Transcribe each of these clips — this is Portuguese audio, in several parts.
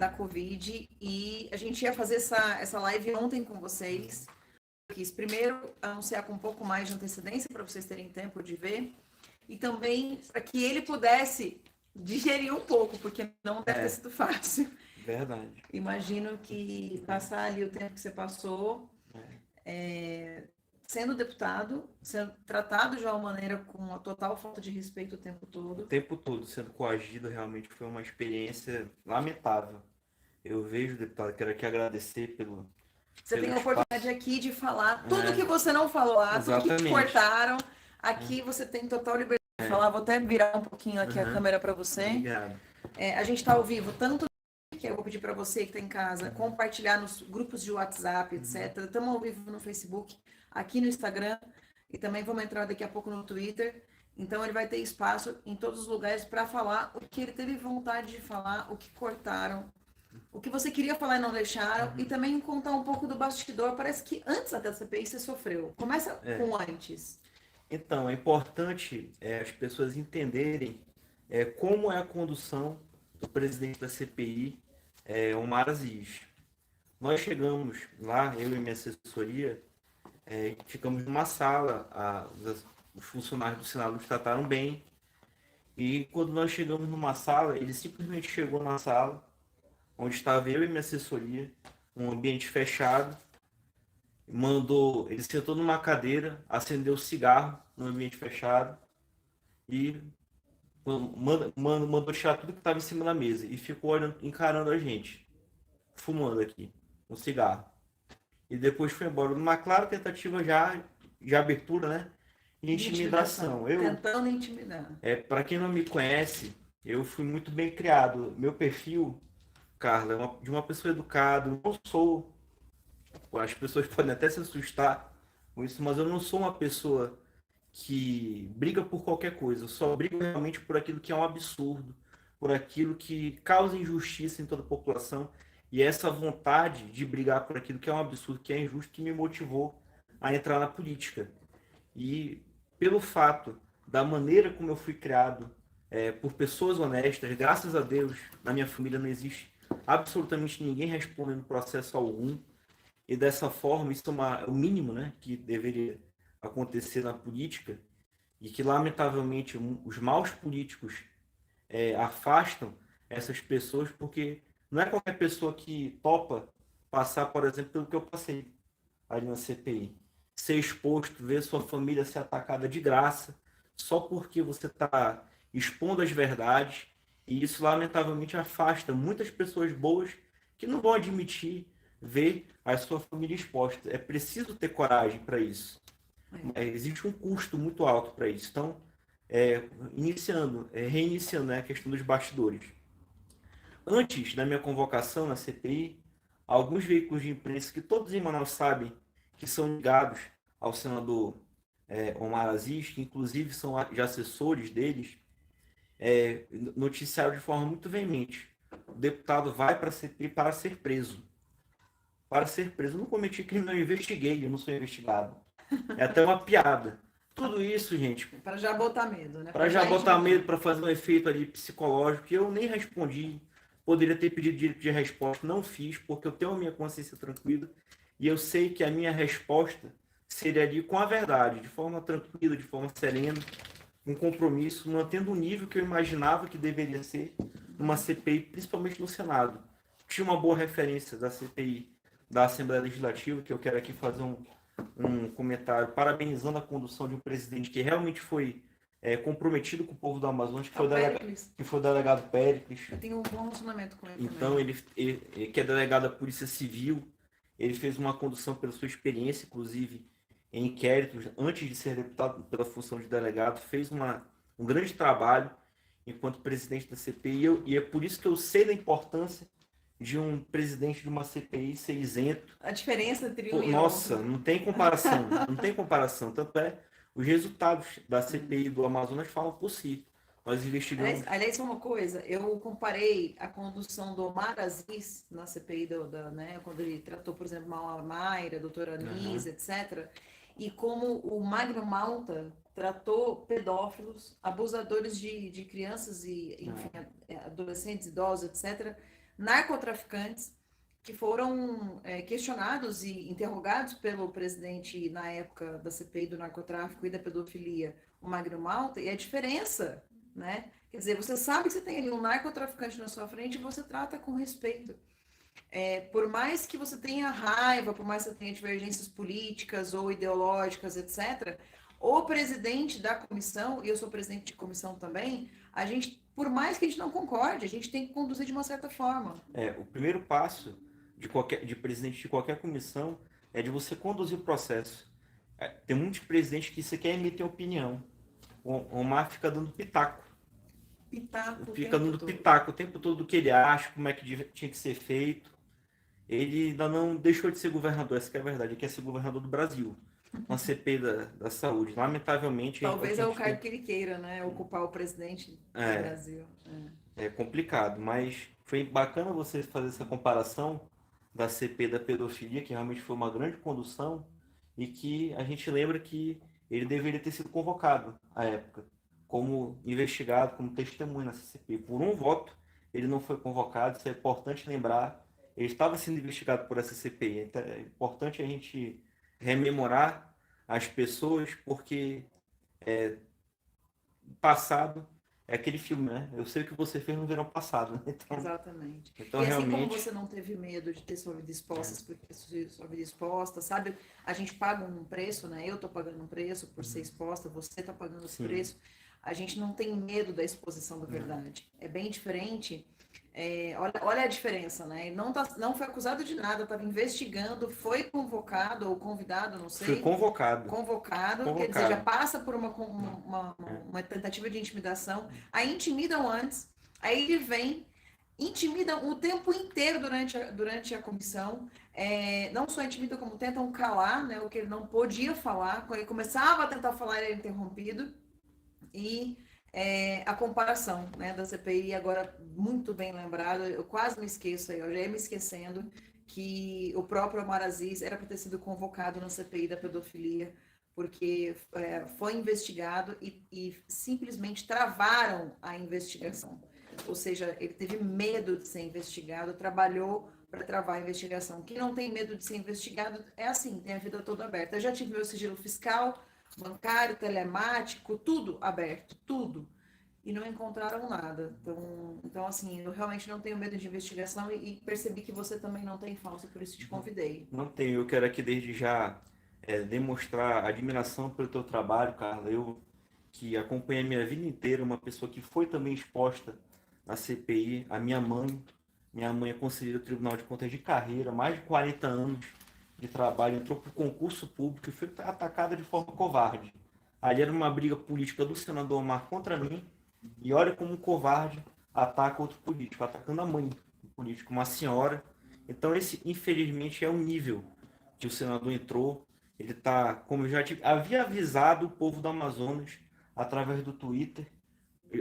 da Covid e a gente ia fazer essa live ontem com vocês. Eu quis primeiro anunciar com um pouco mais de antecedência para vocês terem tempo de ver e também para que ele pudesse digerir um pouco, porque não deve ter sido fácil. Verdade. Imagino que passar ali o tempo que você passou sendo deputado, sendo tratado de uma maneira com uma total falta de respeito o tempo O todo. tempo todo sendo coagido realmente foi uma experiência lamentável. Eu vejo, deputado, quero aqui agradecer Você pelo tem a espaço. oportunidade aqui de falar tudo que você não falou lá, tudo que te Exatamente. cortaram. Aqui você tem total liberdade de falar. Vou até virar um pouquinho aqui a câmera para você. Obrigado. A gente está ao vivo, tanto que eu vou pedir para você que está em casa compartilhar nos grupos de WhatsApp, etc. Estamos ao vivo no Facebook, aqui no Instagram e também vamos entrar daqui a pouco no Twitter. Então ele vai ter espaço em todos os lugares para falar o que ele teve vontade de falar, o que cortaram, o que você queria falar e não deixaram, e também contar um pouco do bastidor. Parece que antes da CPI você sofreu. Começa com antes. Então, é importante as pessoas entenderem como é a condução do presidente da CPI, Omar Aziz. Nós chegamos lá, eu e minha assessoria, ficamos numa sala, os funcionários do Senado nos trataram bem, e quando nós chegamos numa sala, ele simplesmente chegou na sala, onde estava eu e minha assessoria, um ambiente fechado, ele sentou numa cadeira, acendeu o cigarro no ambiente fechado e mandou tirar tudo que estava em cima da mesa e ficou olhando, encarando a gente, fumando aqui, um cigarro. E depois foi embora, numa clara tentativa já de abertura, né? E intimidação. Tentando intimidar. Para quem não me conhece, eu fui muito bem criado. Meu perfil, Carla, de uma pessoa educada. Eu não sou. As pessoas podem até se assustar com isso, mas eu não sou uma pessoa que briga por qualquer coisa. Eu só brigo realmente por aquilo que é um absurdo, por aquilo que causa injustiça em toda a população. E é essa vontade de brigar por aquilo que é um absurdo, que é injusto, que me motivou a entrar na política. E pelo fato da maneira como eu fui criado por pessoas honestas, graças a Deus, na minha família não existe absolutamente ninguém respondendo processo algum. E dessa forma, isso é o mínimo, né, que deveria acontecer na política, e que, lamentavelmente, os maus políticos afastam essas pessoas, porque não é qualquer pessoa que topa passar, por exemplo, pelo que eu passei ali na CPI. Ser exposto, ver sua família ser atacada de graça, só porque você está expondo as verdades, e isso, lamentavelmente, afasta muitas pessoas boas que não vão admitir ver a sua família exposta. É preciso ter coragem para isso. Existe um custo muito alto para isso. Então, reiniciando, né, a questão dos bastidores. Antes da minha convocação na CPI, alguns veículos de imprensa que todos em Manaus sabem que são ligados ao senador Omar Aziz, que inclusive são já assessores deles, noticiaram de forma muito veemente: o deputado vai para a CPI para ser preso. Para ser preso. Eu não cometi crime, não investiguei, eu não sou investigado. É até uma piada. Tudo isso, gente. Para já botar medo, né? Para já botar medo, para fazer um efeito ali psicológico, que eu nem respondi. Poderia ter pedido direito de resposta, não fiz, porque eu tenho a minha consciência tranquila e eu sei que a minha resposta seria ali com a verdade, de forma tranquila, de forma serena, um compromisso, mantendo o nível que eu imaginava que deveria ser numa CPI, principalmente no Senado. Tinha uma boa referência da CPI da Assembleia Legislativa, que eu quero aqui fazer um comentário parabenizando a condução de um presidente que realmente foi comprometido com o povo do Amazonas, que foi o delegado Péricles. Eu tenho um bom relacionamento com ele. Então, ele que é delegado da Polícia Civil, ele fez uma condução pela sua experiência, inclusive em inquéritos, antes de ser deputado pela função de delegado, fez um grande trabalho enquanto presidente da CPI, e é por isso que eu sei da importância de um presidente de uma CPI ser isento. A diferença entre um e nossa, não tem comparação, não tem comparação. Tanto os resultados da CPI do Amazonas falam por si. Nós investigamos... Aliás, uma coisa, eu comparei a condução do Omar Aziz na CPI, né, quando ele tratou, por exemplo, Mauá Mayra, doutora Anis, etc., e como o Magno Malta tratou pedófilos, abusadores de crianças e, enfim, adolescentes, idosos, etc., narcotraficantes que foram questionados e interrogados pelo presidente na época da CPI do narcotráfico e da pedofilia, o Magno Malta, e a diferença, né? Quer dizer, você sabe que você tem ali um narcotraficante na sua frente e você trata com respeito. Por mais que você tenha raiva, por mais que você tenha divergências políticas ou ideológicas, etc., o presidente da comissão, e eu sou presidente de comissão também, a gente, por mais que a gente não concorde, a gente tem que conduzir de uma certa forma. O primeiro passo de presidente de qualquer comissão é de você conduzir o processo. Tem muitos presidentes que você quer emitir opinião. O Omar fica dando pitaco. Fica dando pitaco o tempo todo do que ele acha, como é que tinha que ser feito. Ele ainda não deixou de ser governador, essa que é a verdade. Ele quer ser governador do Brasil, com a CPI da saúde. Lamentavelmente... Talvez é o cargo que ele queira, né? Ocupar o presidente do Brasil. É complicado, mas foi bacana você fazer essa comparação da CPI da pedofilia, que realmente foi uma grande condução, e que a gente lembra que ele deveria ter sido convocado à época, como investigado, como testemunha nessa CPI. Por um voto, ele não foi convocado, isso é importante lembrar. Ele estava sendo investigado por essa CPI, então é importante a gente rememorar as pessoas, porque o passado é aquele filme, né? Eu sei o que você fez no verão passado. Então, exatamente. Então, e assim realmente... como você não teve medo de ter sua vida exposta, porque sua vida exposta, sabe? A gente paga um preço, né? Eu tô pagando um preço por ser exposta, você tá pagando esse preço. A gente não tem medo da exposição da verdade. É bem diferente. Olha a diferença, né? Ele não foi acusado de nada, estava investigando, foi convocado ou convidado, não sei. Foi convocado. Quer dizer, já passa por uma tentativa de intimidação. Aí intimidam antes, aí ele vem, intimidam o tempo inteiro durante a comissão. Não só intimidam, como tentam calar, né, o que ele não podia falar. Quando ele começava a tentar falar, ele era interrompido. E a comparação, né, da CPI, agora muito bem lembrado, eu quase me esqueço, eu já ia me esquecendo que o próprio Omar Aziz era para ter sido convocado na CPI da pedofilia, porque foi investigado e simplesmente travaram a investigação. Ou seja, ele teve medo de ser investigado, trabalhou para travar a investigação. Quem não tem medo de ser investigado é assim, tem a vida toda aberta. Eu já tive meu sigilo fiscal, bancário, telemático, tudo aberto, tudo. E não encontraram nada. Então assim, eu realmente não tenho medo de investigação e percebi que você também não tem, Fausto, por isso te convidei. Não tenho. Eu quero aqui desde já demonstrar admiração pelo teu trabalho, Carla. Eu que acompanhei a minha vida inteira, uma pessoa que foi também exposta na CPI, a minha mãe. Minha mãe é conselheira do Tribunal de Contas de carreira, mais de 40 anos de trabalho, entrou para o concurso público e foi atacada de forma covarde. Ali era uma briga política do senador Omar contra mim, e olha como um covarde ataca outro político, atacando a mãe do político, uma senhora. Então esse, infelizmente, é o nível que o senador entrou. Ele está, como eu já havia avisado o povo do Amazonas, através do Twitter,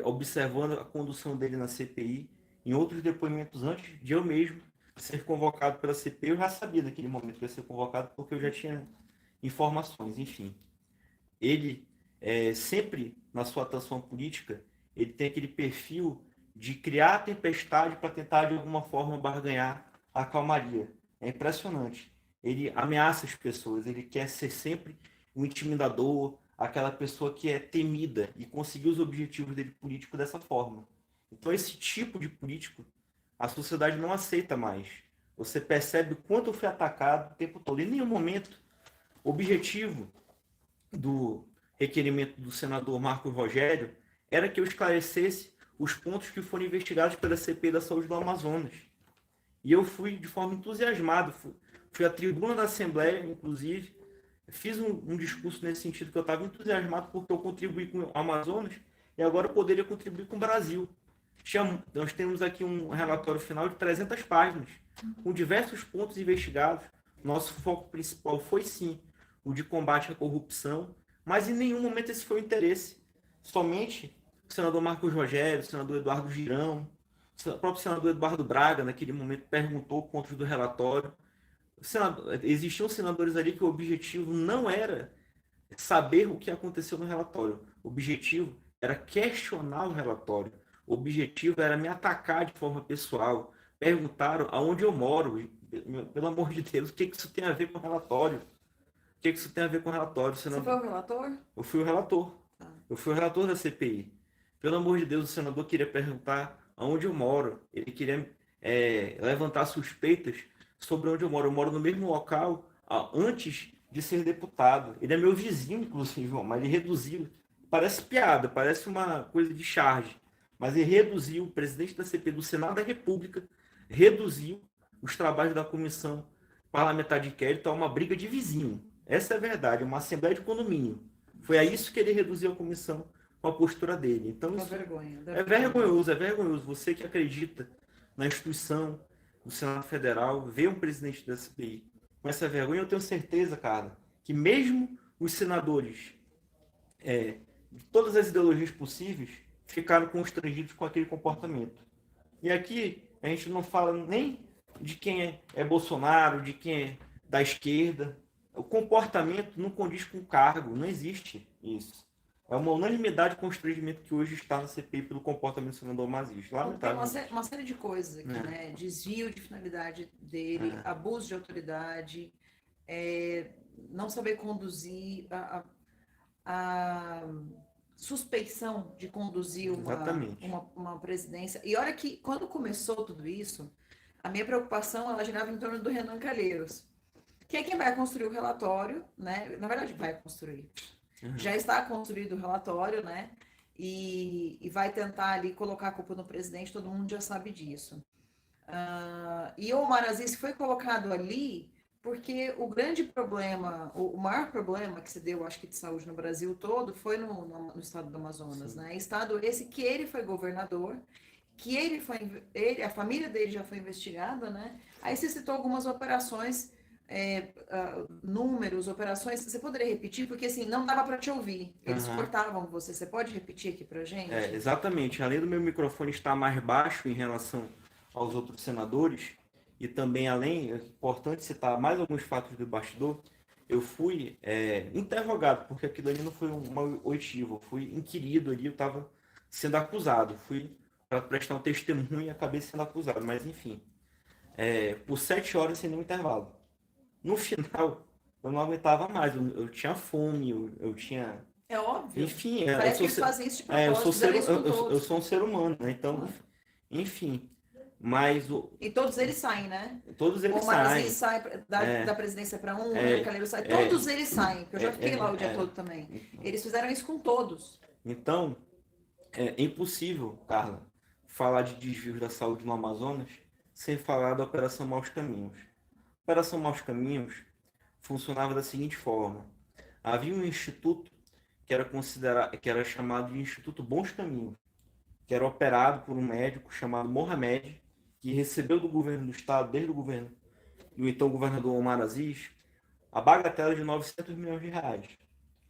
observando a condução dele na CPI, em outros depoimentos antes de eu mesmo ser convocado pela CPI, eu já sabia naquele momento que ia ser convocado, porque eu já tinha informações, enfim. Ele, sempre, na sua atuação política, ele tem aquele perfil de criar tempestade para tentar, de alguma forma, barganhar a calmaria. É impressionante. Ele ameaça as pessoas, ele quer ser sempre um intimidador, aquela pessoa que é temida e conseguir os objetivos dele político dessa forma. Então, esse tipo de político, a sociedade não aceita mais. Você percebe o quanto eu fui atacado o tempo todo. Em nenhum momento, o objetivo do requerimento do senador Marcos Rogério era que eu esclarecesse os pontos que foram investigados pela CPI da Saúde do Amazonas. E eu fui de forma entusiasmada, fui à tribuna da Assembleia, inclusive, fiz um discurso nesse sentido, que eu estava entusiasmado porque eu contribuí com o Amazonas e agora eu poderia contribuir com o Brasil. Nós temos aqui um relatório final de 300 páginas, com diversos pontos investigados. Nosso foco principal foi, sim, o de combate à corrupção, mas em nenhum momento esse foi o interesse. Somente o senador Marcos Rogério, o senador Eduardo Girão, o próprio senador Eduardo Braga, naquele momento, perguntou pontos do relatório. Existiam senadores ali que o objetivo não era saber o que aconteceu no relatório. O objetivo era questionar o relatório. O objetivo era me atacar de forma pessoal, perguntaram aonde eu moro. Pelo amor de Deus, o que isso tem a ver com o relatório? O que isso tem a ver com o relatório? Você foi o relator? Eu fui o relator. Ah. Eu fui o relator da CPI. Pelo amor de Deus, o senador queria perguntar aonde eu moro. Ele queria levantar suspeitas sobre onde eu moro. Eu moro no mesmo local antes de ser deputado. Ele é meu vizinho, inclusive, mas ele reduziu. Parece piada, parece uma coisa de charge. Mas ele reduziu, o presidente da CPI do Senado da República reduziu os trabalhos da comissão parlamentar de inquérito a uma briga de vizinho. Essa é a verdade, uma assembleia de condomínio. Foi a isso que ele reduziu a comissão com a postura dele. Então, Uma isso vergonha. é vergonhoso, é vergonhoso. Você que acredita na instituição do Senado Federal, vê um presidente da CPI com essa vergonha, eu tenho certeza, cara, que mesmo os senadores de todas as ideologias possíveis ficaram constrangidos com aquele comportamento. E aqui a gente não fala nem de quem é Bolsonaro, de quem é da esquerda. O comportamento não condiz com o cargo, não existe isso. É uma unanimidade com o constrangimento que hoje está na CPI pelo comportamento do senador Maziz. Tem uma série de coisas aqui, né? Desvio de finalidade dele, abuso de autoridade, não saber conduzir, a suspeição de conduzir uma presidência. E olha que, quando começou tudo isso, a minha preocupação, ela girava em torno do Renan Calheiros, que é quem vai construir o relatório, né? Na verdade, vai construir. Já está construído o relatório, né? E vai tentar ali colocar a culpa no presidente, todo mundo já sabe disso. E o Omar Aziz foi colocado ali porque o grande problema, o maior problema que se deu, acho que de saúde no Brasil todo, foi no estado do Amazonas, né? Estado esse que ele foi governador, que a família dele já foi investigada, né? Aí você citou algumas operações, números, operações, você poderia repetir? Porque assim, não dava para te ouvir, eles cortavam você. Você pode repetir aqui para gente? Exatamente, além do meu microfone estar mais baixo em relação aos outros senadores, e também, além, é importante citar mais alguns fatos do bastidor, eu fui interrogado, porque aquilo ali não foi uma oitiva, eu fui inquirido ali, eu estava sendo acusado, fui para prestar um testemunho e acabei sendo acusado, mas enfim, por 7 horas sem nenhum intervalo. No final, eu não aguentava mais, eu tinha fome, eu tinha... É óbvio. Enfim, parece que eles fazem isso de propósito, eu sou um ser humano, né? Então, enfim... Mas E todos eles saem, né? Todos eles saem. O Marzinho sai da presidência para um, o Calheiro sai. Todos eles saem, porque eu já fiquei lá o dia todo também. Eles fizeram isso com todos. Então, é impossível, Carla, falar de desvios da saúde no Amazonas sem falar da Operação Maus Caminhos. A Operação Maus Caminhos funcionava da seguinte forma. Havia um instituto que era chamado de Instituto Bons Caminhos, que era operado por um médico chamado Mohamed, que recebeu do governo do estado, desde o governo do então governador Omar Aziz, a bagatela de 900 milhões de reais.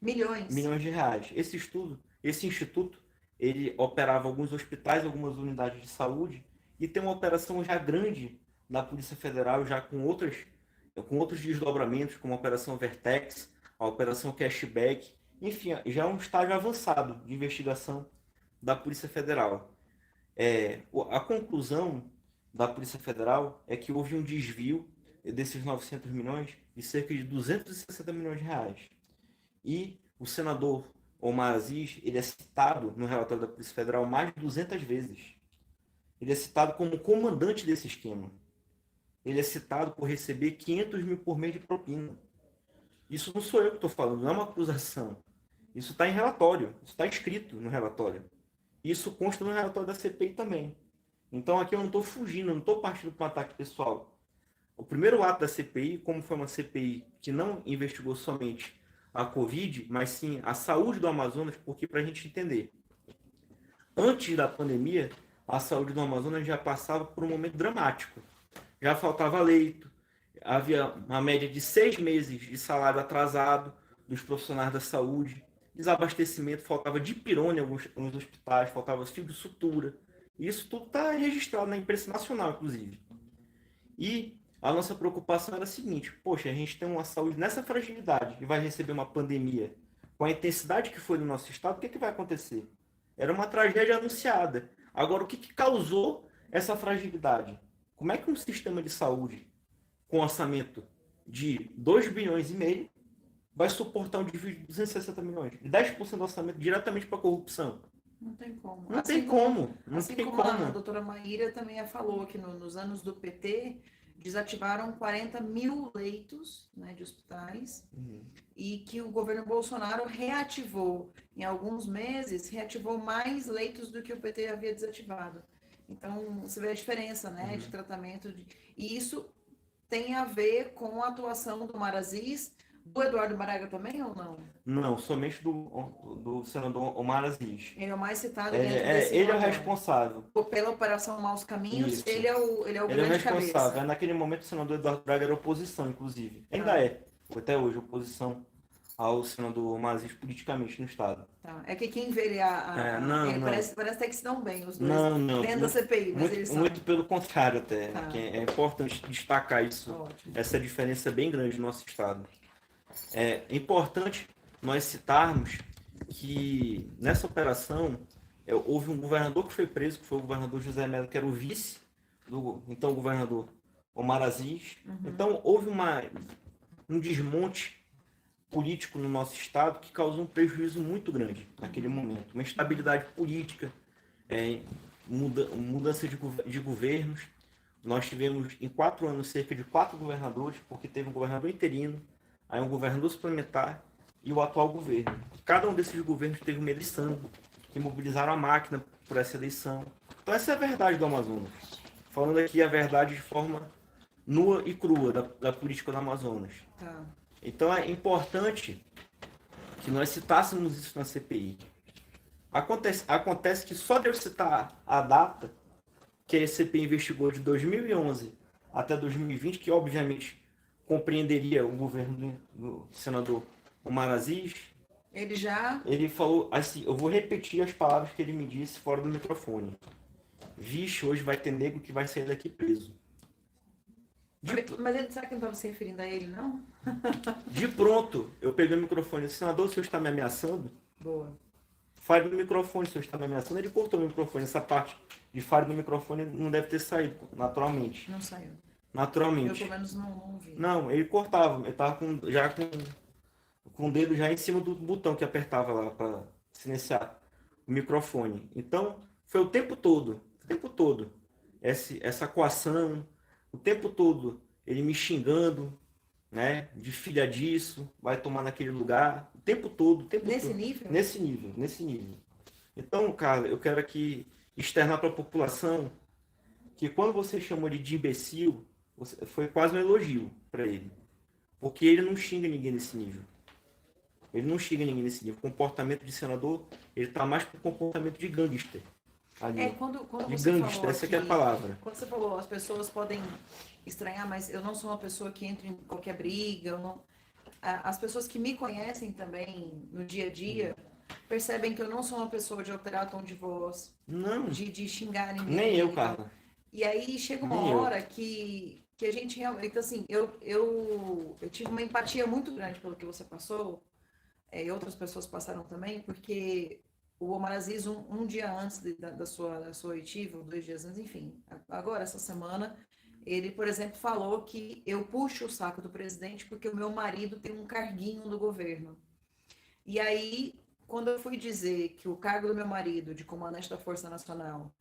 Milhões de reais. Esse instituto, ele operava alguns hospitais, algumas unidades de saúde, e tem uma operação já grande na Polícia Federal, já com outros desdobramentos, como a Operação Vertex, a Operação Cashback, enfim, já é um estágio avançado de investigação da Polícia Federal. A conclusão da Polícia Federal é que houve um desvio desses 900 milhões de cerca de 260 milhões de reais. E o senador Omar Aziz, ele é citado no relatório da Polícia Federal mais de 200 vezes. Ele é citado como comandante desse esquema. Ele é citado por receber 500 mil por mês de propina. Isso não sou eu que estou falando, não é uma acusação. Isso está em relatório, isso está escrito no relatório. Isso consta no relatório da CPI também. Então aqui eu não estou fugindo, eu não estou partindo para um ataque pessoal. O primeiro ato da CPI, como foi uma CPI que não investigou somente a Covid, mas sim a saúde do Amazonas, porque para a gente entender, antes da pandemia, a saúde do Amazonas já passava por um momento dramático. Já faltava leito, havia uma média de 6 meses de salário atrasado dos profissionais da saúde, desabastecimento, faltava dipirona em alguns hospitais, faltava fio de sutura. Isso tudo está registrado na imprensa nacional, inclusive. E a nossa preocupação era a seguinte: poxa, a gente tem uma saúde nessa fragilidade e vai receber uma pandemia com a intensidade que foi no nosso estado, o que vai acontecer? Era uma tragédia anunciada. Agora, o que causou essa fragilidade? Como é que um sistema de saúde com orçamento de 2,5 bilhões vai suportar um desvio de 260 milhões? 10% do orçamento diretamente para a corrupção? Não tem como. Não tem como. Não Assim tem como a como. doutora Maíra também falou que nos anos do PT desativaram 40 mil leitos, né, de hospitais, e que o governo Bolsonaro reativou, em alguns meses, reativou mais leitos do que o PT havia desativado. Então, você vê a diferença, né, de tratamento. E isso tem a ver com a atuação do Omar Aziz, do Eduardo Braga também ou não? Não, somente do senador Omar Aziz. Ele é o mais citado dentro desse Ele é o relatório. responsável. Pela Operação Maus Caminhos, Isso. ele é o Ele é o grande responsável. cabeça. Naquele momento, o senador Eduardo Braga era oposição, inclusive. Ainda é, até hoje, oposição ao senador Omar Aziz politicamente no Estado. Tá. É que quem vê ele, ele não. Parece até que se dão bem os dois Não. dentro da CPI, mas eles são. Muito pelo contrário, até. Tá. Que é importante destacar isso. Ótimo. Essa diferença bem grande no nosso Estado. É importante nós citarmos que nessa operação houve um governador que foi preso, que foi o governador José Melo, que era o vice do então governador Omar Aziz. Então houve um desmonte político no nosso estado que causou um prejuízo muito grande naquele momento. Uma instabilidade política, mudança de governos. Nós tivemos em 4 anos cerca de 4 governadores, porque teve um governador interino, aí um governador suplementar e o atual governo. Cada um desses governos teve uma eleição, que mobilizaram a máquina por essa eleição. Então essa é a verdade do Amazonas. Falando aqui a verdade de forma nua e crua da política do Amazonas. Tá. Então é importante que nós citássemos isso na CPI. Acontece que só de eu citar a data que a CPI investigou de 2011 até 2020, que obviamente compreenderia o governo do senador Omar Aziz, ele falou assim, eu vou repetir as palavras que ele me disse fora do microfone. Vixe, hoje vai ter negro que vai sair daqui preso. Mas ele sabe que não estava se referindo a ele, não? De pronto, eu peguei o microfone. Senador, o senhor está me ameaçando? Boa. Fale no microfone, o senhor está me ameaçando. Ele cortou o microfone. Essa parte de fale no microfone não deve ter saído, naturalmente. Não saiu. Naturalmente. Eu, pelo menos, não ouvi. Não, ele cortava. Ele estava com o dedo já em cima do botão que apertava lá para silenciar o microfone. Então, foi o tempo todo, essa coação, o tempo todo ele me xingando, né, de filha disso, vai tomar naquele lugar, o tempo todo. Nesse nível? Nesse nível. Então, cara, eu quero aqui externar para a população que quando você chamou ele de imbecil, foi quase um elogio para ele. Porque ele não xinga ninguém nesse nível. O comportamento de senador, ele está mais para o comportamento de gangster. Quando de você gangster, falou essa que é a palavra. Quando você falou, as pessoas podem estranhar, mas eu não sou uma pessoa que entra em qualquer briga. As pessoas que me conhecem também no dia a dia percebem que eu não sou uma pessoa de alterar tom de voz, não. de xingar ninguém. Nem eu, Carla. E aí chega uma hora que a gente realmente... Então, assim, eu tive uma empatia muito grande pelo que você passou, e outras pessoas passaram também, porque o Omar Aziz, um dia antes da sua oitiva, ou 2 dias antes, enfim, agora, essa semana, ele, por exemplo, falou que eu puxo o saco do presidente porque o meu marido tem um carguinho no governo. E aí, quando eu fui dizer que o cargo do meu marido, de comandante da Força Nacional,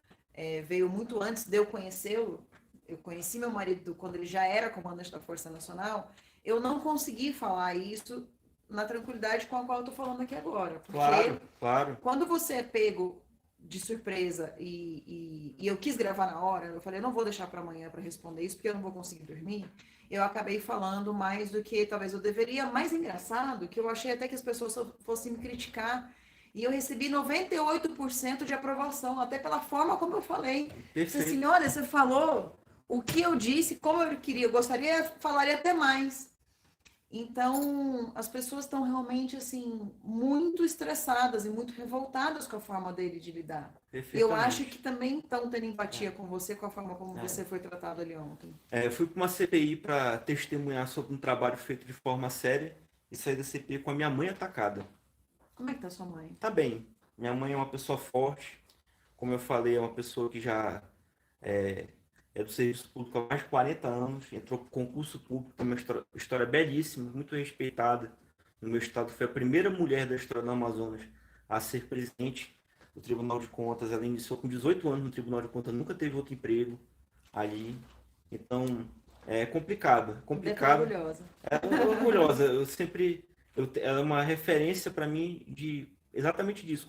veio muito antes de eu conhecê-lo, eu conheci meu marido quando ele já era comandante da Força Nacional, eu não consegui falar isso na tranquilidade com a qual eu estou falando aqui agora. Porque Claro. Quando você é pego de surpresa e eu quis gravar na hora, eu falei, eu não vou deixar para amanhã para responder isso, porque eu não vou conseguir dormir, eu acabei falando mais do que talvez eu deveria. Mais engraçado, que eu achei até que as pessoas fossem me criticar, e eu recebi 98% de aprovação, até pela forma como eu falei. Perfeito. Assim, olha, você falou o que eu disse, como eu queria, eu falaria até mais. Então, as pessoas estão realmente, assim, muito estressadas e muito revoltadas com a forma dele de lidar. Eu acho que também estão tendo empatia com você, com a forma como você foi tratado ali ontem. Eu fui para uma CPI para testemunhar sobre um trabalho feito de forma séria e saí da CPI com a minha mãe atacada. Como é que tá sua mãe? Tá bem. Minha mãe é uma pessoa forte. Como eu falei, é uma pessoa que já é do serviço público há mais de 40 anos, entrou para concurso público, tem uma história belíssima, muito respeitada no meu estado. Foi a primeira mulher da história do Amazonas a ser presidente do Tribunal de Contas. Ela iniciou com 18 anos no Tribunal de Contas, nunca teve outro emprego ali. Então, é complicado, é Deve estar complicado. orgulhosa. Ela é orgulhosa. Ela é uma referência para mim de exatamente disso,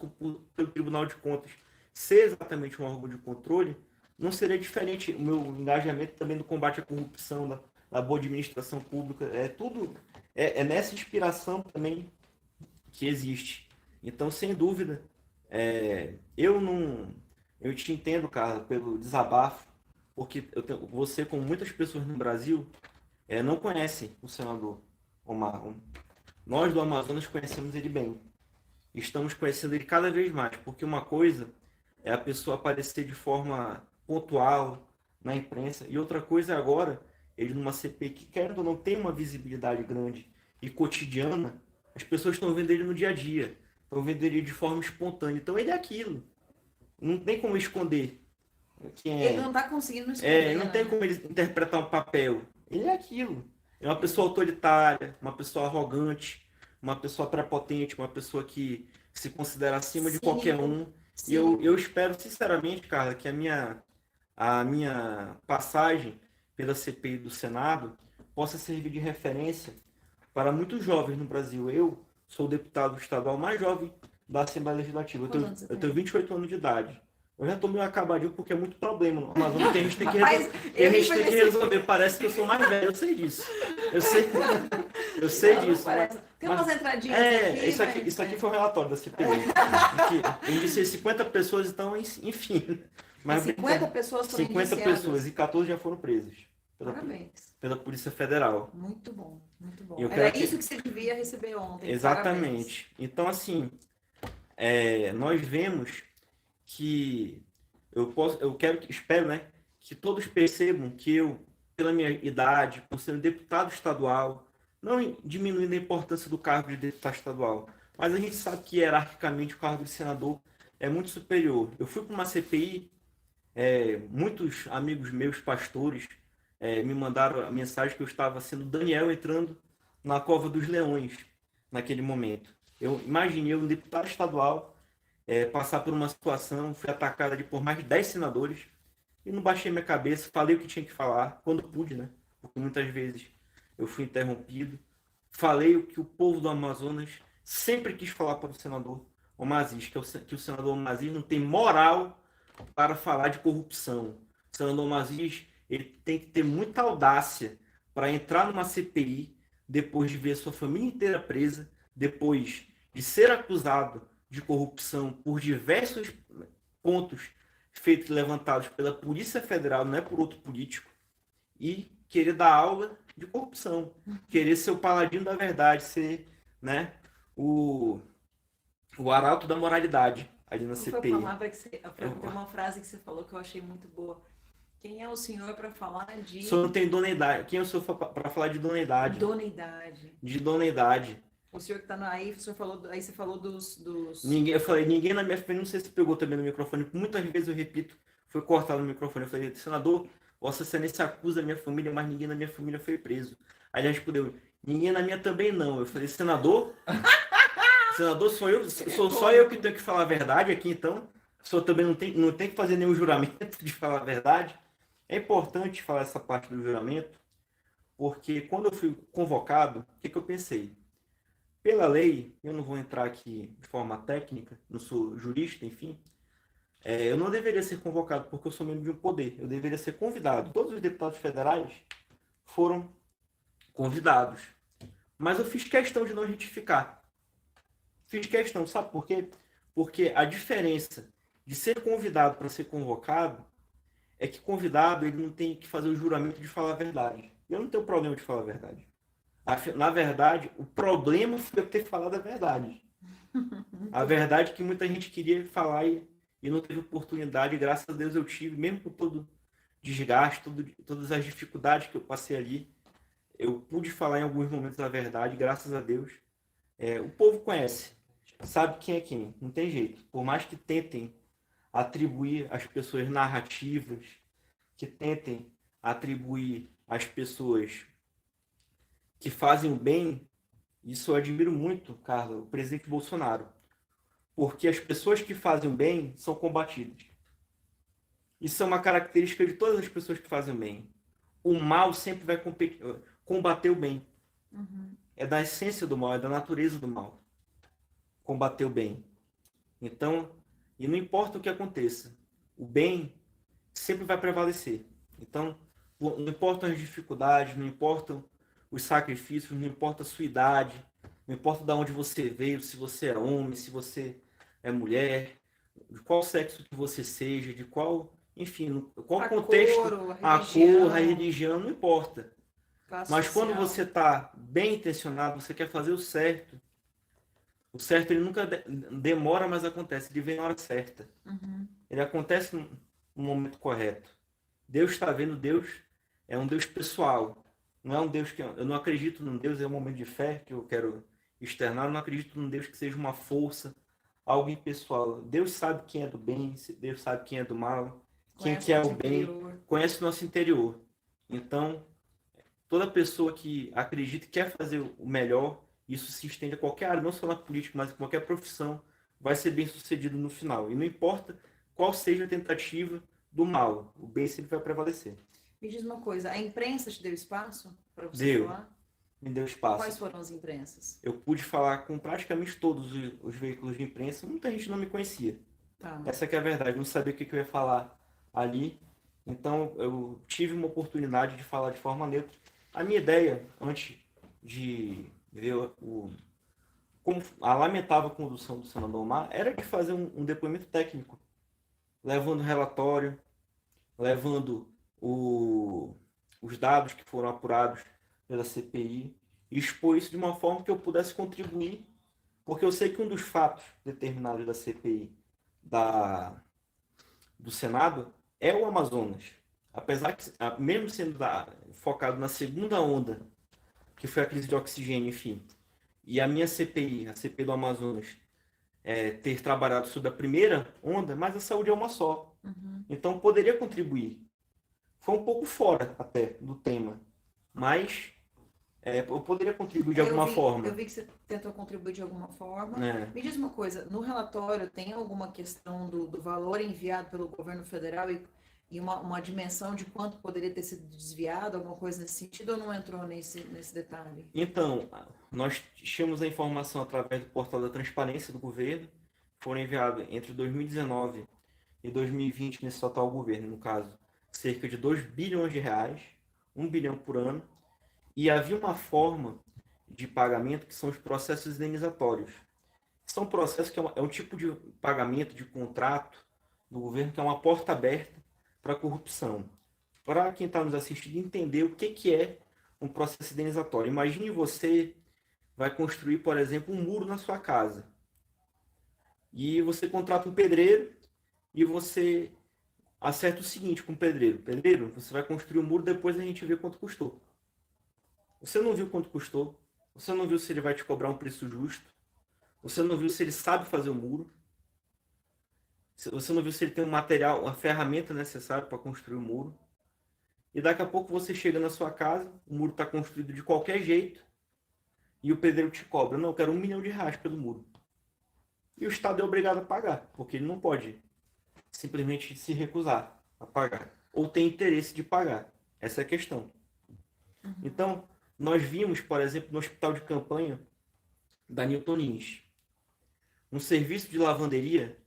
pelo Tribunal de Contas ser exatamente um órgão de controle, não seria diferente o meu engajamento também no combate à corrupção, da boa administração pública, é nessa inspiração também que existe. Então, sem dúvida, eu não, eu te entendo, cara, pelo desabafo, porque você, como muitas pessoas no Brasil, não conhecem o senador Omar. Nós do Amazonas conhecemos ele bem. Estamos conhecendo ele cada vez mais, porque uma coisa é a pessoa aparecer de forma pontual na imprensa, e outra coisa é agora, ele numa CPI que, querendo ou não, tem uma visibilidade grande e cotidiana, as pessoas estão vendo ele no dia a dia, estão vendo ele de forma espontânea. Então ele é aquilo. Não tem como esconder quem Ele é. não está conseguindo esconder, Não tem né? como ele interpretar um papel. Ele é aquilo. É uma pessoa autoritária, uma pessoa arrogante, uma pessoa prepotente, uma pessoa que se considera acima de qualquer Cínico, um. E cínico. eu espero, sinceramente, cara, que a minha passagem pela CPI do Senado possa servir de referência para muitos jovens no Brasil. Eu sou o deputado estadual mais jovem da Assembleia Legislativa. Quantos anos você Eu tenho tem? 28 anos de idade. Eu já tô meio acabadinho porque é muito problema no Amazonas que a gente tem que Rapaz, resolver. Que a eu gente tem que envelheci. resolver. Parece que eu sou mais velho, eu sei disso. Eu sei, eu sei Não, não disso. parece. Tem umas entradinhas aqui, Isso aqui mas foi um relatório da CPI. Eu disse 50 pessoas, então, enfim. Mas 50 pessoas foram 50 indiciadas. pessoas e 14 já foram presas Parabéns. pela Polícia Federal. Muito bom, muito bom. Eu Era quero isso que você devia receber ontem. Parabéns. Exatamente. Então, assim, nós vemos que eu espero, né, que todos percebam que eu, pela minha idade, por ser um deputado estadual, não diminuindo a importância do cargo de deputado estadual, mas a gente sabe que hierarquicamente o cargo de senador é muito superior. Eu fui para uma CPI, muitos amigos meus, pastores, me mandaram a mensagem que eu estava sendo Daniel entrando na cova dos leões naquele momento. Eu imaginei um deputado estadual passar por uma situação, fui atacado ali por mais de 10 senadores e não baixei minha cabeça, falei o que tinha que falar, quando pude, né? Porque muitas vezes eu fui interrompido. Falei o que o povo do Amazonas sempre quis falar para o senador Omazis, que o senador Omazis não tem moral para falar de corrupção. O senador Omazis, ele tem que ter muita audácia para entrar numa CPI depois de ver sua família inteira presa, depois de ser acusado de corrupção por diversos pontos feitos levantados pela Polícia Federal, não é por outro político, e querer dar aula de corrupção, querer ser o paladino da verdade, ser, né, o arauto da moralidade ali na Qual foi a CPI. palavra que você. Tem uma frase que você falou que eu achei muito boa. Quem é o senhor para falar de O senhor não tem idoneidade. Quem eu sou para falar de idoneidade? idoneidade? De idoneidade. O senhor que está aí, o senhor falou, aí você falou dos... Eu falei, ninguém na minha família, não sei se pegou também no microfone, muitas vezes eu repito, foi cortado no microfone. Eu falei, senador, Vossa Excelência acusa a minha família, mas ninguém na minha família foi preso. Aí ele respondeu, ninguém na minha também não. Eu falei, senador, sou só eu que tenho que falar a verdade aqui, então. O senhor também não tem que fazer nenhum juramento de falar a verdade. É importante falar essa parte do juramento, porque quando eu fui convocado, o que eu pensei? Pela lei, eu não vou entrar aqui de forma técnica, não sou jurista, enfim, eu não deveria ser convocado porque eu sou membro de um poder, eu deveria ser convidado. Todos os deputados federais foram convidados, mas eu fiz questão de não retificar. Fiz questão, sabe por quê? Porque a diferença de ser convidado para ser convocado é que convidado ele não tem que fazer o juramento de falar a verdade. Eu não tenho problema de falar a verdade. Na verdade, o problema foi eu ter falado a verdade. A verdade que muita gente queria falar e não teve oportunidade. Graças a Deus eu tive, mesmo com todo desgaste, todas as dificuldades que eu passei ali. Eu pude falar em alguns momentos a verdade, graças a Deus. O povo conhece, sabe quem é quem, não tem jeito. Por mais que tentem atribuir às pessoas narrativas que tentem atribuir às pessoas que fazem o bem, isso eu admiro muito, Carla, o presidente Bolsonaro, porque as pessoas que fazem o bem são combatidas. Isso é uma característica de todas as pessoas que fazem o bem. O mal sempre vai combater o bem. Uhum. É da essência do mal, é da natureza do mal. Combater o bem. Então, e não importa o que aconteça, o bem sempre vai prevalecer. Então, não importam as dificuldades, não importam os sacrifícios, não importa a sua idade, não importa de onde você veio, se você é homem, se você é mulher, de qual sexo que você seja, de qual, enfim, qual A contexto, cor, a cor, a religião, não importa. classe Mas quando social. você está bem intencionado, você quer fazer o certo ele nunca demora, mas acontece, ele vem na hora certa. Uhum. Ele acontece no momento correto. Deus está vendo, Deus é um Deus pessoal. Não é um Deus que... Eu não acredito num Deus, é um momento de fé que eu quero externar. Eu não acredito num Deus que seja uma força, algo impessoal. Deus sabe quem é do bem, Deus sabe quem é do mal, quem Conhece quer nosso o bem, interior. conhece o nosso interior. Então, toda pessoa que acredita e quer fazer o melhor, isso se estende a qualquer área, não só na política, mas em qualquer profissão, vai ser bem sucedido no final. E não importa qual seja a tentativa do mal, o bem sempre vai prevalecer. Me diz uma coisa, a imprensa te deu espaço para você Deu, falar? me deu Quais espaço. foram as imprensas? Eu pude falar com praticamente todos os veículos de imprensa, muita gente não me conhecia. Tá. Essa que é a verdade, não sabia o que eu ia falar ali. Então eu tive uma oportunidade de falar de forma neutra. A minha ideia, antes de ver como a lamentável condução do senador Omar, era de fazer um depoimento técnico, levando relatório, levando os dados que foram apurados pela CPI, e expor isso de uma forma que eu pudesse contribuir, porque eu sei que um dos fatos determinados da CPI do Senado é o Amazonas. Apesar que, mesmo sendo focado na segunda onda, que foi a crise de oxigênio, enfim, e a minha CPI, a CPI do Amazonas, ter trabalhado sobre a primeira onda, mas a saúde é uma só. Uhum. Então poderia contribuir. Foi um pouco fora até do tema, mas eu poderia contribuir de alguma Eu forma. vi que você tentou contribuir de alguma forma. Né? Me diz uma coisa, no relatório tem alguma questão do valor enviado pelo governo federal e uma dimensão de quanto poderia ter sido desviado, alguma coisa nesse sentido, ou não entrou nesse detalhe? Então, nós tínhamos a informação através do portal da transparência do governo, foram enviados entre 2019 e 2020 nesse total governo, no caso, cerca de 2 bilhões de reais, 1 bilhão por ano, e havia uma forma de pagamento que são os processos indenizatórios. São processos que é um tipo de pagamento, de contrato do governo, que é uma porta aberta para a corrupção. Para quem está nos assistindo entender o que é um processo indenizatório. Imagine você vai construir, por exemplo, um muro na sua casa. E você contrata um pedreiro e você acerta o seguinte com o pedreiro. Pedreiro, você vai construir um muro, depois a gente vê quanto custou. Você não viu quanto custou. Você não viu se ele vai te cobrar um preço justo. Você não viu se ele sabe fazer o muro. Você não viu se ele tem um material, uma ferramenta necessária para construir o muro. E daqui a pouco você chega na sua casa, o muro está construído de qualquer jeito, e o pedreiro te cobra, não, eu quero 1 milhão de reais pelo muro. E o Estado é obrigado a pagar, porque ele não pode simplesmente se recusar a pagar. Ou tem interesse de pagar. Essa é a questão. Uhum. Então, nós vimos, por exemplo, no hospital de campanha da Newton Lins, um serviço de lavanderia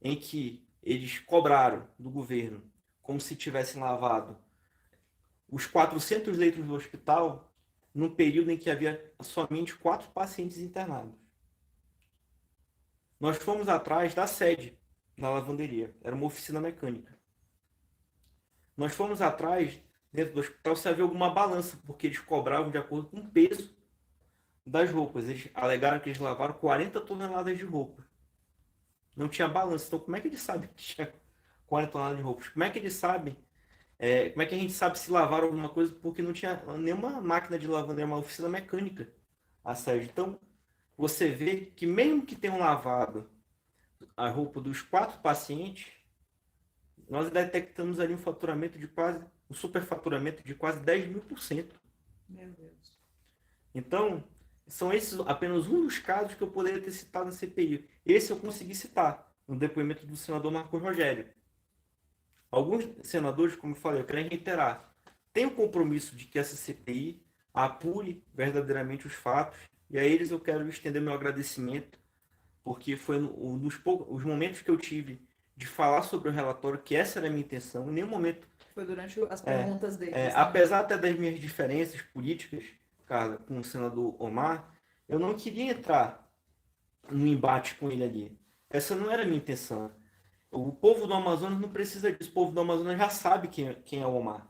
em que eles cobraram do governo como se tivessem lavado os 400 leitos do hospital num período em que havia somente 4 pacientes internados. Nós fomos atrás da sede da lavanderia, era uma oficina mecânica. Nós fomos atrás, dentro do hospital, se havia alguma balança, porque eles cobravam de acordo com o peso das roupas. Eles alegaram que eles lavaram 40 toneladas de roupa. Não tinha balança. Então, como é que eles sabem que tinha 40 toneladas de roupas? Como é que eles sabem? Como é que a gente sabe se lavaram alguma coisa? Porque não tinha nenhuma máquina de lavanderia, uma oficina mecânica a sede. Então, você vê que mesmo que tenham lavado a roupa dos 4 pacientes, nós detectamos ali um superfaturamento de quase 10.000%. Meu Deus. Então, são esses apenas um dos casos que eu poderia ter citado na CPI. Esse eu consegui citar no depoimento do senador Marcos Rogério. Alguns senadores, como eu falei, eu quero reiterar, têm o compromisso de que essa CPI apure verdadeiramente os fatos, e a eles eu quero estender meu agradecimento, porque foi um dos poucos momentos que eu tive de falar sobre o relatório, que essa era a minha intenção. Em nenhum momento, Foi durante as perguntas deles, né? apesar até das minhas diferenças políticas, Carla, com o senador Omar, eu não queria entrar no embate com ele ali. Essa não era a minha intenção. O povo do Amazonas não precisa disso. O povo do Amazonas já sabe quem é o Omar.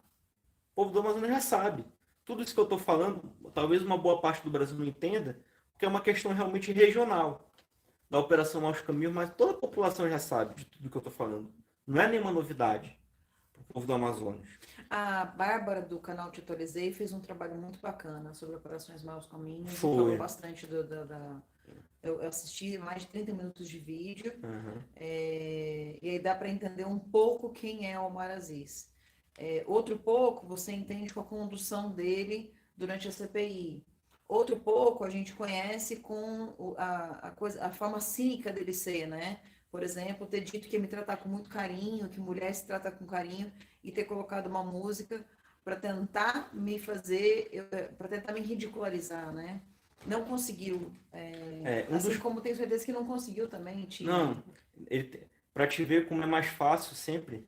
O povo do Amazonas já sabe. Tudo isso que eu estou falando, talvez uma boa parte do Brasil não entenda, porque é uma questão realmente regional da Operação Maus Caminhos, mas toda a população já sabe de tudo que eu estou falando. Não é nenhuma novidade para o povo do Amazonas. A Bárbara, do canal Te Atualizei, fez um trabalho muito bacana sobre Operações Maus Caminhos. Foi. Falou bastante eu assisti mais de 30 minutos de vídeo, Uhum. e aí dá para entender um pouco quem é o Omar Aziz. Outro pouco você entende com a condução dele durante a CPI. Outro pouco a gente conhece com a forma cínica dele ser, né? Por exemplo, ter dito que ia me tratar com muito carinho, que mulher se trata com carinho, e ter colocado uma música para tentar para tentar me ridicularizar, né? Não conseguiu. Assim como tenho certeza que não conseguiu também, Não, para te ver como é mais fácil sempre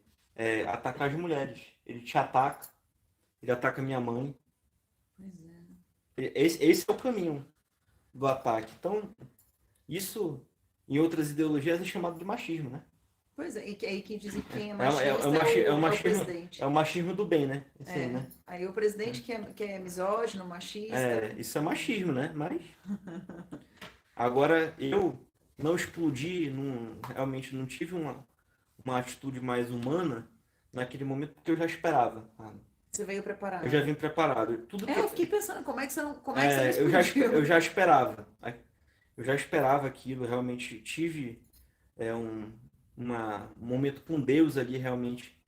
atacar as mulheres. Ele te ataca, ele ataca minha mãe. Pois é. Esse é o caminho do ataque. Então, isso em outras ideologias é chamado de machismo, né? Pois é, e aí quem diz que quem é machista é o presidente. É o machismo do bem, né? Assim, né? Aí o presidente que é misógino, machista. Isso é machismo, né? Mas agora eu não explodi, realmente não tive uma atitude mais humana naquele momento, porque eu já esperava. Você veio preparado. Eu já vim preparado. Eu fiquei pensando, como é que você não explodiu? Eu já esperava. Eu já esperava aquilo, realmente tive um momento com Deus ali, realmente,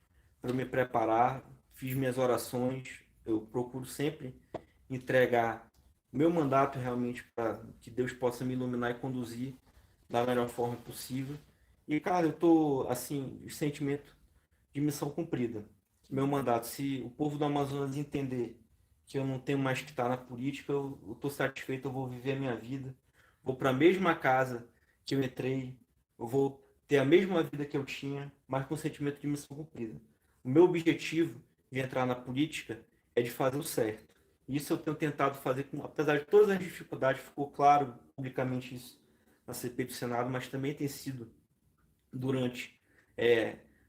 para me preparar. Fiz minhas orações. Eu procuro sempre entregar meu mandato realmente para que Deus possa me iluminar e conduzir da melhor forma possível. E, cara, eu tô, assim, o sentimento de missão cumprida. Meu mandato, se o povo do Amazonas entender que eu não tenho mais que estar na política, eu estou satisfeito, eu vou viver a minha vida, vou para a mesma casa que eu entrei, eu vou ter a mesma vida que eu tinha, mas com sentimento de missão cumprida. O meu objetivo de entrar na política é de fazer o certo. Isso eu tenho tentado fazer, apesar de todas as dificuldades, ficou claro publicamente isso na CPI do Senado, mas também tem sido durante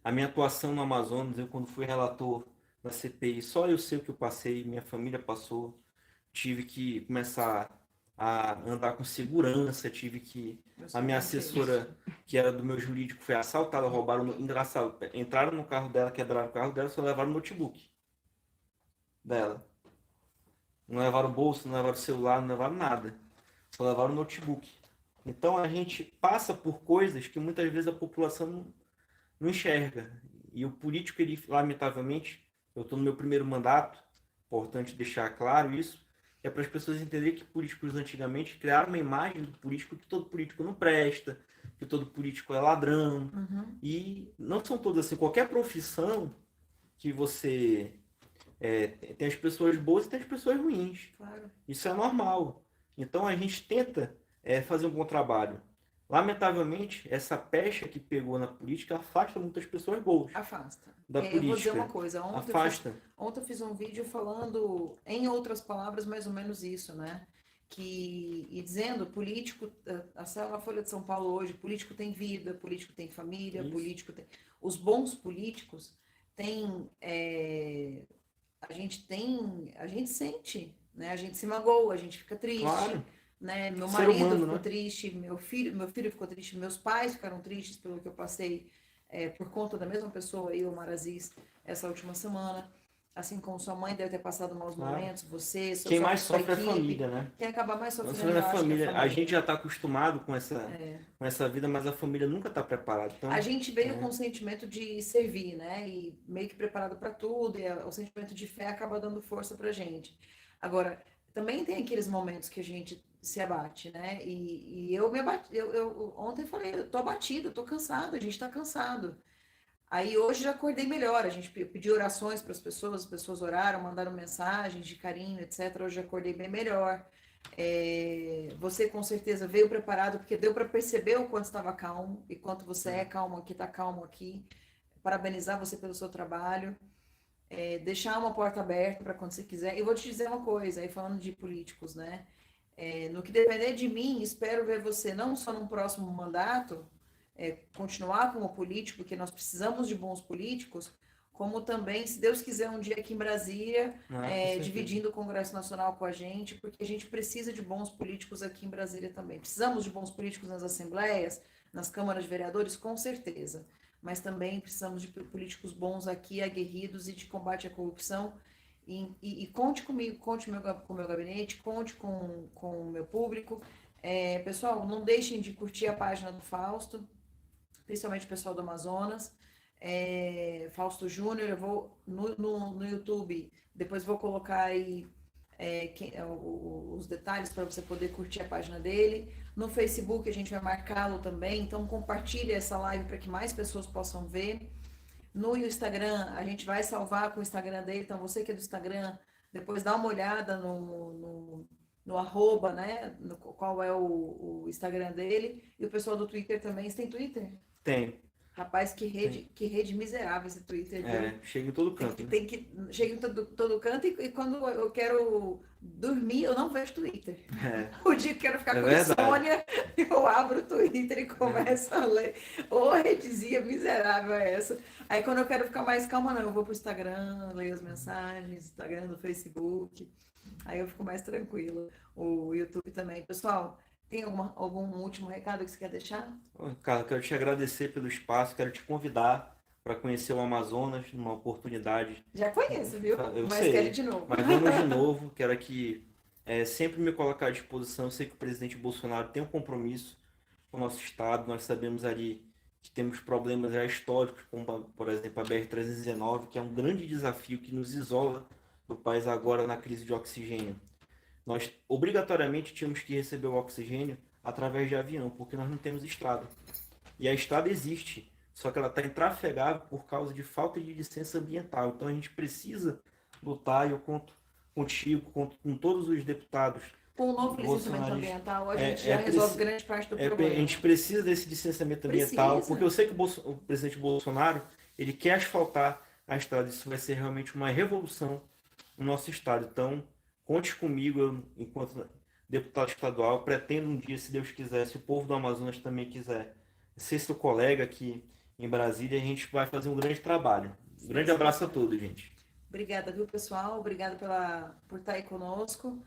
a minha atuação no Amazonas. Eu, quando fui relator da CPI, só eu sei o que eu passei, minha família passou, tive que começar a andar com segurança, tive que... A minha assessora, que era do meu jurídico, foi assaltada, engraçado, entraram no carro dela, quebraram o carro dela, só levaram o notebook dela. Não levaram o bolso, não levaram o celular, não levaram nada. Só levaram o notebook. Então a gente passa por coisas que muitas vezes a população não enxerga. E o político, ele, lamentavelmente, eu estou no meu primeiro mandato, importante deixar claro isso, é para as pessoas entenderem que políticos antigamente criaram uma imagem do político que todo político não presta, que todo político é ladrão. Uhum. E não são todos assim. Qualquer profissão que você... tem as pessoas boas e tem as pessoas ruins. Claro. Isso é normal. Então a gente tenta fazer um bom trabalho. Lamentavelmente, essa pecha que pegou na política afasta muitas pessoas boas. Afasta. Da política. Eu vou dizer uma coisa. Afasta. Ontem eu fiz um vídeo falando, em outras palavras, mais ou menos isso, né? E dizendo, político, saiu na Folha de São Paulo hoje, político tem vida, político tem família, Isso. político tem... Os bons políticos têm... a gente sente, né? A gente se magoa, a gente fica triste. Claro. Né? Meu Ser marido humano, ficou né? triste, meu filho ficou triste, meus pais ficaram tristes pelo que eu passei por conta da mesma pessoa aí, o Omar Aziz, essa última semana. assim como sua mãe deve ter passado maus Claro. momentos, você, Quem mais sua sofre é a equipe, família, né? quem acaba mais Não sofrendo, só eu a acho que é a família. A família. gente já está acostumado É. com essa vida, mas a família nunca está preparada. Então, A gente veio com é, o sentimento de servir, né? E meio que preparado para tudo, e o sentimento de fé acaba dando força pra gente. Agora, também tem aqueles momentos que a gente se abate, né? E eu me abati, ontem eu falei, eu tô abatido, eu tô cansado, a gente tá cansado. Aí hoje já acordei melhor, a gente pediu orações para as pessoas oraram, mandaram mensagens de carinho, etc. Hoje já acordei bem melhor. Você com certeza veio preparado, porque deu para perceber o quanto estava calmo e quanto você é calmo aqui, está calmo aqui. Parabenizar você pelo seu trabalho, deixar uma porta aberta para quando você quiser. E vou te dizer uma coisa, aí falando de políticos, né? No que depender de mim, espero ver você não só num próximo mandato, continuar como político, porque nós precisamos de bons políticos, como também, se Deus quiser, um dia aqui em Brasília, com certeza. dividindo o Congresso Nacional com a gente, porque a gente precisa de bons políticos aqui em Brasília também. Precisamos de bons políticos nas assembleias, nas câmaras de vereadores, com certeza. Mas também precisamos de políticos bons aqui, aguerridos e de combate à corrupção. E conte comigo, conte com o meu gabinete, conte com o meu público. Pessoal, não deixem de curtir a página do Fausto, principalmente o pessoal do Amazonas. Fausto Júnior, eu vou no YouTube, depois vou colocar aí os detalhes para você poder curtir a página dele. No Facebook a gente vai marcá-lo também, então compartilhe essa live para que mais pessoas possam ver. No Instagram, a gente vai salvar com o Instagram dele, então você que é do Instagram, depois dá uma olhada no arroba, né? Qual é o Instagram dele. E o pessoal do Twitter também. Você tem Twitter? Tem. Rapaz, Tem. que rede miserável esse Twitter, viu? Chega em todo canto, né? Chega em todo canto e quando eu quero dormir, eu não vejo Twitter. É, O dia que eu quero ficar é com verdade. insônia, eu abro o Twitter e começo a ler. Ô, redezinha miserável é essa. Aí quando eu quero ficar mais calma, não, eu vou pro Instagram, leio as mensagens, Instagram, do Facebook. Aí eu fico mais tranquila. O YouTube também. Pessoal, tem algum último recado que você quer deixar? Ô, Carla, quero te agradecer pelo espaço, quero te convidar para conhecer o Amazonas numa oportunidade. Já conheço, viu? Eu Mas quero ir sei, de novo. mas vamos de novo. Quero aqui sempre me colocar à disposição. Eu sei que o presidente Bolsonaro tem um compromisso com o nosso estado. Nós sabemos ali que temos problemas já históricos, como, por exemplo, a BR-319, que é um grande desafio que nos isola do país agora na crise de oxigênio. Nós obrigatoriamente tínhamos que receber o oxigênio através de avião, porque nós não temos estrada. E a estrada existe, só que ela está intrafegável por causa de falta de licença ambiental. Então a gente precisa lutar, e eu conto contigo, conto com todos os deputados Com o novo licenciamento bolsonaristas. ambiental, a gente já resolve grande parte do A problema. gente precisa desse licenciamento ambiental, Precisa. porque eu sei que o presidente Bolsonaro ele quer asfaltar a estrada. Isso vai ser realmente uma revolução no nosso estado. Então, conte comigo, eu, enquanto deputado estadual, pretendo um dia, se Deus quiser, se o povo do Amazonas também quiser, ser seu colega aqui em Brasília, a gente vai fazer um grande trabalho. Um grande abraço a todos, gente. Obrigada, viu, pessoal? Obrigada por estar aí conosco.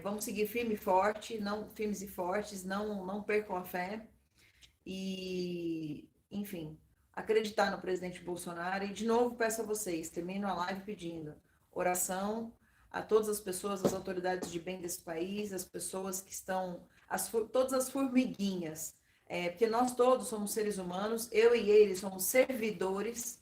Vamos seguir firme e forte, não firmes e fortes, não percam a fé. E, enfim, acreditar no presidente Bolsonaro. E, de novo, peço a vocês, termino a live pedindo oração a todas as pessoas, as autoridades de bem desse país, as pessoas que estão, todas as formiguinhas, porque nós todos somos seres humanos, eu e ele somos servidores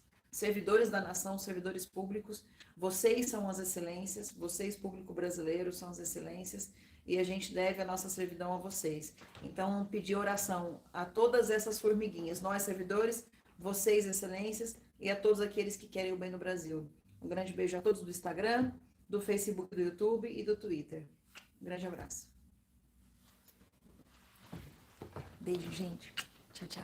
da nação, servidores públicos. Vocês são as excelências, vocês, público brasileiro, são as excelências, e a gente deve a nossa servidão a vocês. Então, pedir oração a todas essas formiguinhas, nós, servidores, vocês, excelências, e a todos aqueles que querem o bem no Brasil. Um grande beijo a todos do Instagram, do Facebook, do YouTube e do Twitter. Um grande abraço. Beijo, gente. Tchau, tchau.